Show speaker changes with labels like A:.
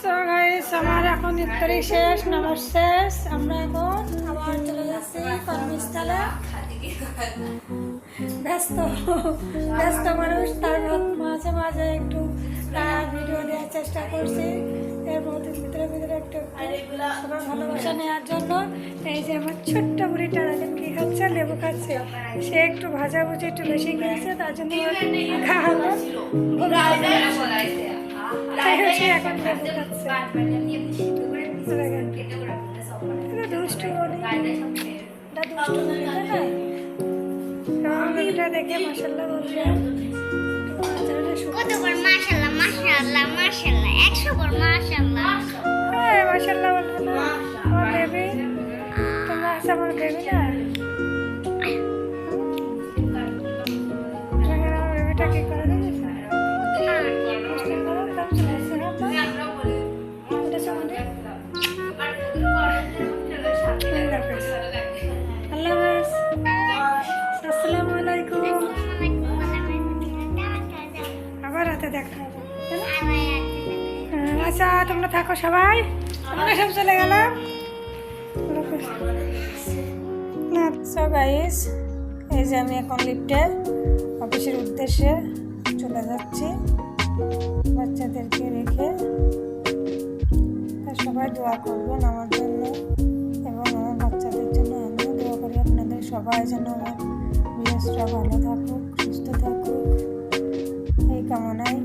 A: So guys আমার এখন ইফতারি শেষ, নামাজ শেষ। আমরা এখন আবার চলে যাচ্ছি কর্মস্থলে। ব্যস্ত ব্যস্ত মানুষ, তার মাঝে মাঝে একটু ভিডিও দেওয়ার চেষ্টা করছি। এর মধ্যে ভিতরে ভিতরে একটু সবার ভালোবাসা নেওয়ার জন্য এই যে আমার ছোট্ট বুড়িটা কি খাচ্ছে, লেবু খাচ্ছে। সে একটু ভাজাভুজি একটু বেশি খেয়েছে, তার জন্য খাওয়ালো। এখন লেবু খাচ্ছে। দুষ্টু বলি, দুষ্টু বলি না। মেয়েটা দেখে মাশাআল্লাহ বলছে,
B: কতবার মাশাআল্লাহ মাশাআল্লাহ মাশাআল্লাহ 100 বার মাশাআল্লাহ।
A: হ্যাঁ মাশাআল্লাহ বলবো না? আমার বেবি, তোমরা আছে আমার বেবি না? আমার বেবিটা কি করে দেখেছো? আবার রাতে দেখা হবে। আচ্ছা তোমরা থাকো সবাই, আমরা সব চলে গেলাম। সো গাইস, এই যে আমি এখন লিফটে অফিসের উদ্দেশ্যে চলে যাচ্ছি বাচ্চাদেরকে রেখে। সবাই দোয়া করবেন আমার জন্য এবং আমার বাচ্চাদের জন্য। আমিও দোয়া করি আপনাদের সবাই যেন আমার ভিউয়ার্সরা ভালো থাকুক, সুস্থ থাকুক, এই কামনায়